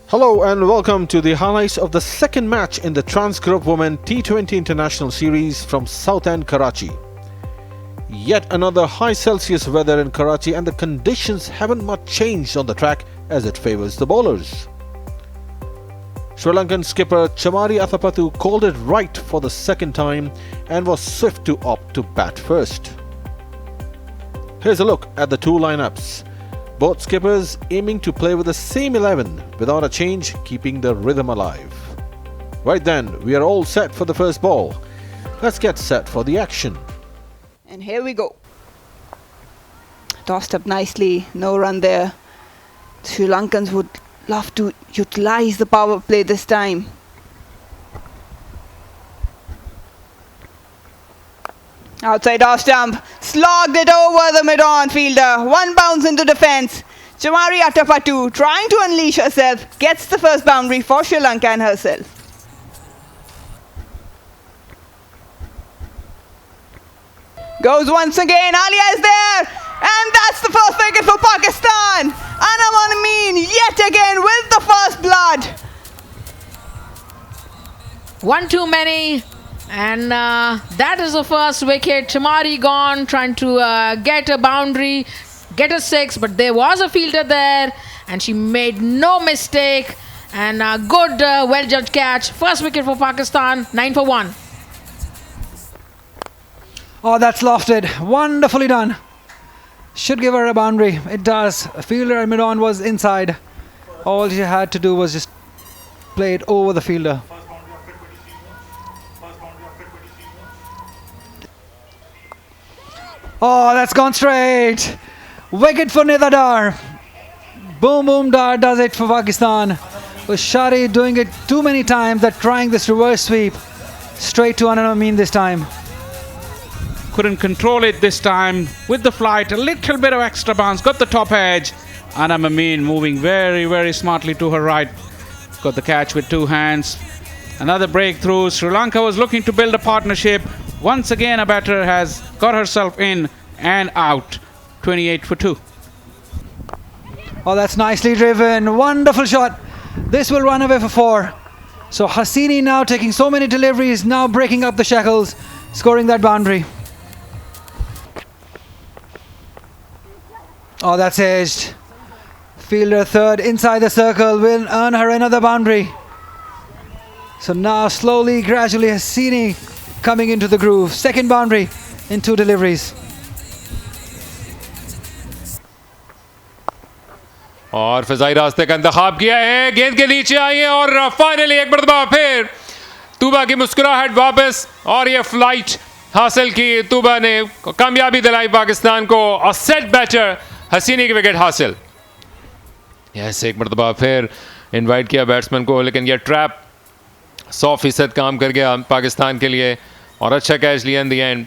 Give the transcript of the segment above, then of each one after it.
Hello and welcome to the highlights of the second match in the Trans-Group Women T20 International Series from South End, Karachi. Yet another high Celsius weather in Karachi, and the conditions haven't much changed on the track as it favours the bowlers. Sri Lankan skipper Chamari Athapathu called it right for the second time and was swift to opt to bat first. Here's a look at the two lineups. Both skippers aiming to play with the same 11 without a change, keeping the rhythm alive. Right then, we are all set for the first ball. Let's get set for the action. And here we go. Tossed up nicely, no run there. Sri Lankans would love to utilize the power play this time. Outside off stump, slogged it over the mid-on fielder. One bounce into defence. Chamari Athapathu trying to unleash herself, gets the first boundary for Sri Lanka and herself. Goes once again, Alia is there, and that's the first wicket for Pakistan. MN1T yet again with the first blood. One too many. And that is the first wicket. Chamari gone, trying to get a boundary, get a six, but there was a fielder there and she made no mistake. And a good, well-judged catch. First wicket for Pakistan, 9 for 1. Oh, that's lofted. Wonderfully done. Should give her a boundary. It does. A fielder mid-on was inside. All she had to do was just play it over the fielder. Oh, that's gone straight. Wicket for Nidadar. Boom, boom, dar does it for Pakistan. With Shari doing it too many times, that trying this reverse sweep. Straight to MN1T this time. Couldn't control it this time with the flight. A little bit of extra bounce. Got the top edge. MN1T moving very, very smartly to her right. Got the catch with two hands. Another breakthrough. Sri Lanka was looking to build a partnership. Once again, a batter has got herself in and out. 28 for 2. Oh, that's nicely driven. Wonderful shot. This will run away for 4. So Hasini now taking so many deliveries, now breaking up the shackles, scoring that boundary. Oh, that's edged. Fielder third inside the circle will earn her another boundary. So now slowly, gradually, Hasini coming into the groove. Second boundary in 2 deliveries. और फिजाई रास्ते का इंतखाब किया है, गेंद के नीचे आई है और फाइनली एक मरतबा फिर तूबा की मुस्कुराहट वापस और ये फ्लाइट हासिल की। तूबा ने कामयाबी दिलाई पाकिस्तान को और सेट बैटर हसीनी की विकेट हासिल। यस, एक मरतबा फिर इनवाइट किया बैट्समैन को, लेकिन यह ट्रैप 100% काम कर गया पाकिस्तान के लिए और अच्छा कैच लिया इन दी एंड।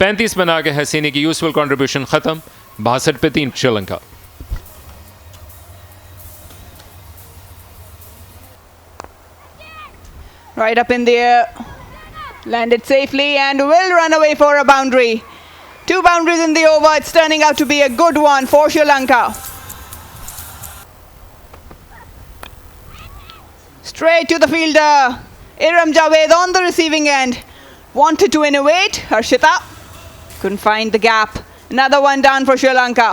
35 बना के हसीनी की यूजफुल कंट्रीब्यूशन ख़त्म। 62 पे 3 Sri Lanka. Right up in the air, landed safely and will run away for a boundary. 2 boundaries in the over. It's turning out to be a good one for Sri Lanka. Straight to the fielder. Iram Javed on the receiving end. Wanted to innovate. Harshita couldn't find the gap. Another one down for Sri Lanka.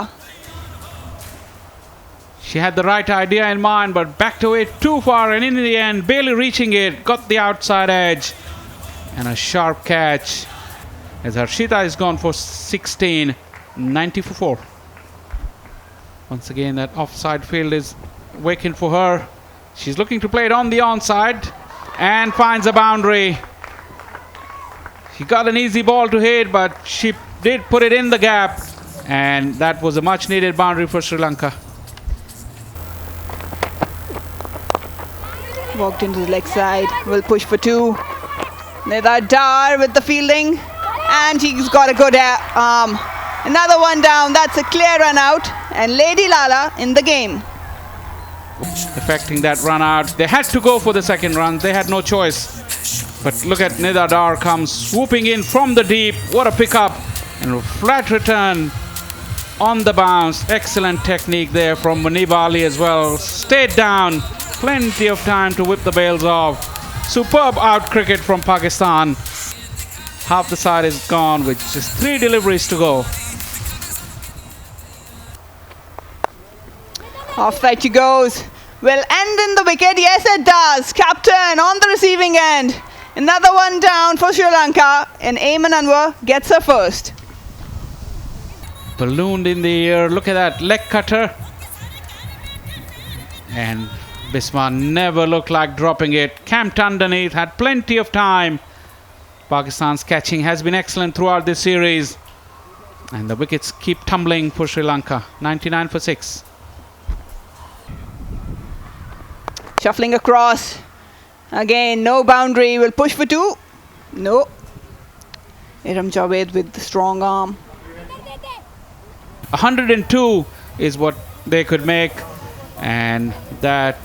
She had the right idea in mind, but backed away too far, and in the end, barely reaching it, got the outside edge. And a sharp catch as Harshita is gone for 16, 90 for 4. Once again, that offside field is vacant for her. She's looking to play it on the onside and finds a boundary. She got an easy ball to hit, but she did put it in the gap, and that was a much needed boundary for Sri Lanka. Walked into the leg side, will push for 2. Nidadar with the fielding, and he's got a good arm. Another one down, that's a clear run out, and Lady Lala in the game. Affecting that run out, they had to go for the second run, they had no choice. But look at Nidadar comes swooping in from the deep. What a pickup and a flat return on the bounce. Excellent technique there from Munib Ali as well. Stayed down Plenty of time to whip the bails off. Superb out cricket from Pakistan. Half the side is gone with just 3 deliveries to go. Offside she goes. Will end in the wicket. Yes, it does. Captain on the receiving end. Another one down for Sri Lanka. And MN1T gets her first. Ballooned in the air. Look at that leg cutter. And Bisma never looked like dropping it. Camped underneath. Had plenty of time. Pakistan's catching has been excellent throughout this series. And the wickets keep tumbling for Sri Lanka. 99 for 6. Shuffling across. Again, no boundary. Will push for 2. No. Iram Javed with the strong arm. 102 is what they could make. And that,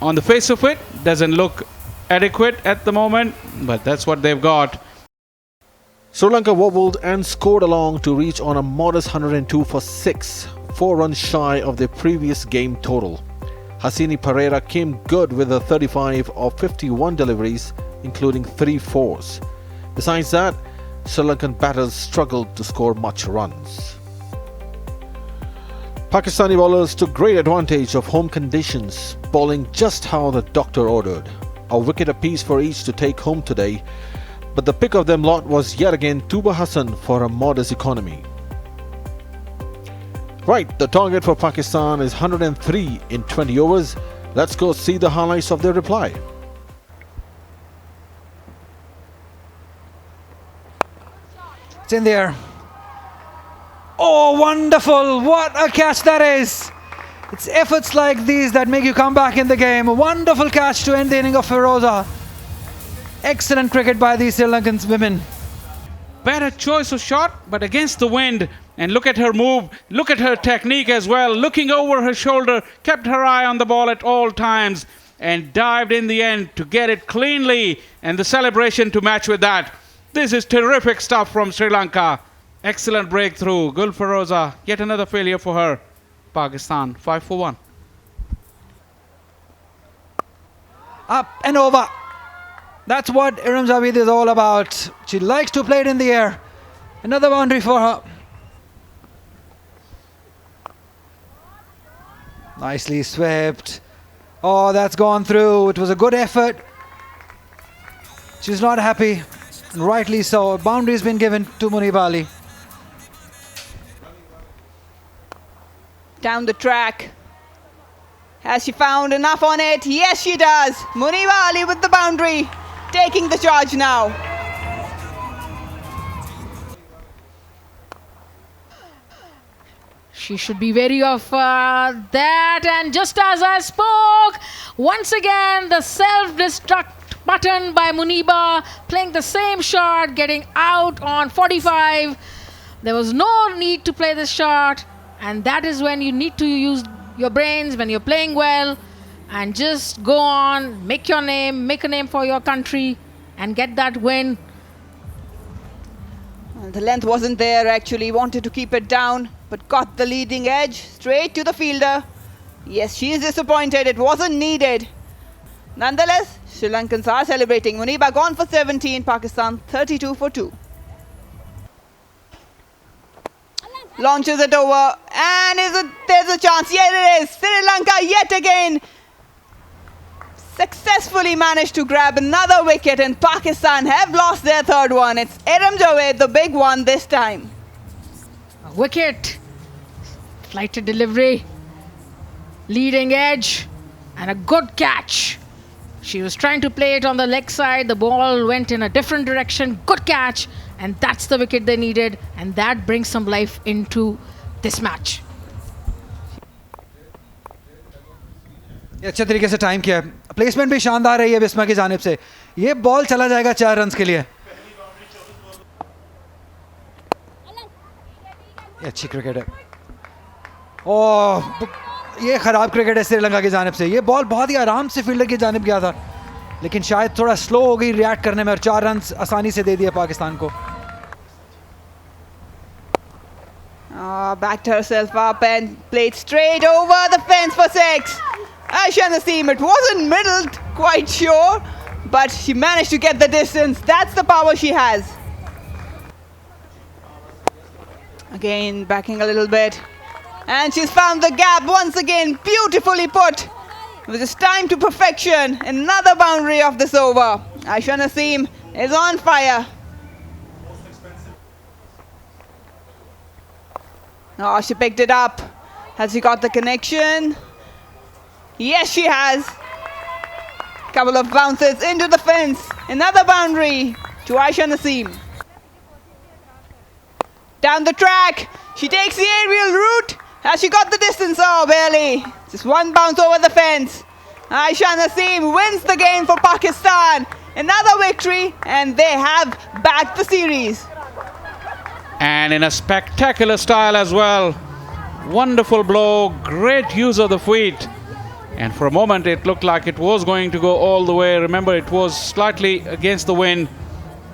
on the face of it, doesn't look adequate at the moment. But that's what they've got. Sri Lanka wobbled and scored along to reach on a modest 102 for 6, 4 runs shy of their previous game total. Hasini Pereira came good with a 35 of 51 deliveries, including 3 fours. Besides that, Sri Lankan batters struggled to score much runs. Pakistani bowlers took great advantage of home conditions, bowling just how the doctor ordered. A wicket apiece for each to take home today, but the pick of them lot was yet again Tuba Hassan for a modest economy. Right, the target for Pakistan is 103 in 20 overs. Let's go see the highlights of their reply. It's in there. Oh, wonderful. What a catch that is. It's efforts like these that make you come back in the game. A wonderful catch to end the inning of Feroza. Excellent cricket by these Sri Lankan women. Better choice of shot, but against the wind. And look at her move. Look at her technique as well. Looking over her shoulder, kept her eye on the ball at all times, and dived in the end to get it cleanly, and the celebration to match with that. This is terrific stuff from Sri Lanka. Excellent breakthrough. Gul Feroza, yet another failure for her. Pakistan 5 for 1. Up and over. That's what Iram Javed is all about. She likes to play it in the air. Another boundary for her. Nicely swept. Oh, that's gone through. It was a good effort. She's not happy. And rightly so. A boundary has been given to Munib Ali. Down the track. Has she found enough on it? Yes, she does. Munib Ali with the boundary. Taking the charge now. She should be wary of that. And just as I spoke, once again, the self-destruct button by Muniba, playing the same shot, getting out on 45. There was no need to play this shot. And that is when you need to use your brains, when you're playing well. And just go on, make your name, make a name for your country, and get that win. The length wasn't there actually. Wanted to keep it down, but got the leading edge straight to the fielder. Yes, she is disappointed. It wasn't needed. Nonetheless, Sri Lankans are celebrating. Muniba gone for 17, Pakistan 32 for 2. Launches it over, and there's a chance. Yeah, it is. Sri Lanka yet again successfully managed to grab another wicket, and Pakistan have lost their third one. It's Iram Javed, the big one this time. A wicket, flighted delivery, leading edge, and a good catch. She was trying to play it on the leg side. The ball went in a different direction. Good catch. And that's the wicket they needed. And that brings some life into this match. अच्छे तरीके से time किया है. Placement भी शानदार रही है बिस्मा की जानिब से. ये बॉल चला जाएगा 4 रन्स के लिए. अच्छी क्रिकेट है. ओह, ये ख़राब क्रिकेट है श्रीलंका की जानिब से. ये बॉल बहुत ही आराम से फील्डर की जानिब गया था, लेकिन शायद थोड़ा स्लो हो गई रिएक्ट करने में और 4 रन्स आसानी से दे दिए पाकिस्तान को. Backed herself up and played straight over the fence for 6. Aisha Naseem, it wasn't middled, quite sure, but she managed to get the distance. That's the power she has. Again, backing a little bit. And she's found the gap once again, beautifully put. It was just time to perfection. Another boundary of this over. Aisha Naseem is on fire. Oh, she picked it up. Has she got the connection? Yes, she has. Couple of bounces into the fence. Another boundary to Aisha Naseem. Down the track. She takes the aerial route. Has she got the distance? Oh, barely. Just one bounce over the fence. Aisha Naseem wins the game for Pakistan. Another victory, and they have backed the series. And in a spectacular style as well. Wonderful blow, great use of the feet. And for a moment it looked like it was going to go all the way. Remember, it was slightly against the wind.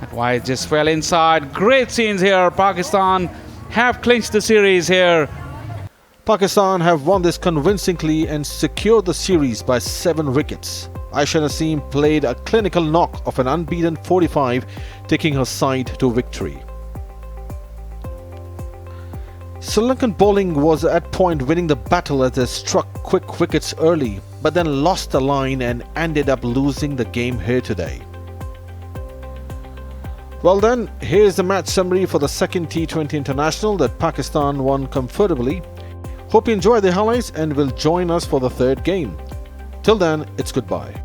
That's why it just fell inside. Great scenes here. Pakistan have clinched the series here. Pakistan have won this convincingly and secured the series by 7 wickets. Aisha Naseem played a clinical knock of an unbeaten 45, taking her side to victory. Sri Lankan bowling was at point winning the battle as they struck quick wickets early, but then lost the line and ended up losing the game here today. Well then, here's the match summary for the second T20 International that Pakistan won comfortably. Hope you enjoy the highlights and will join us for the third game. Till then, it's goodbye.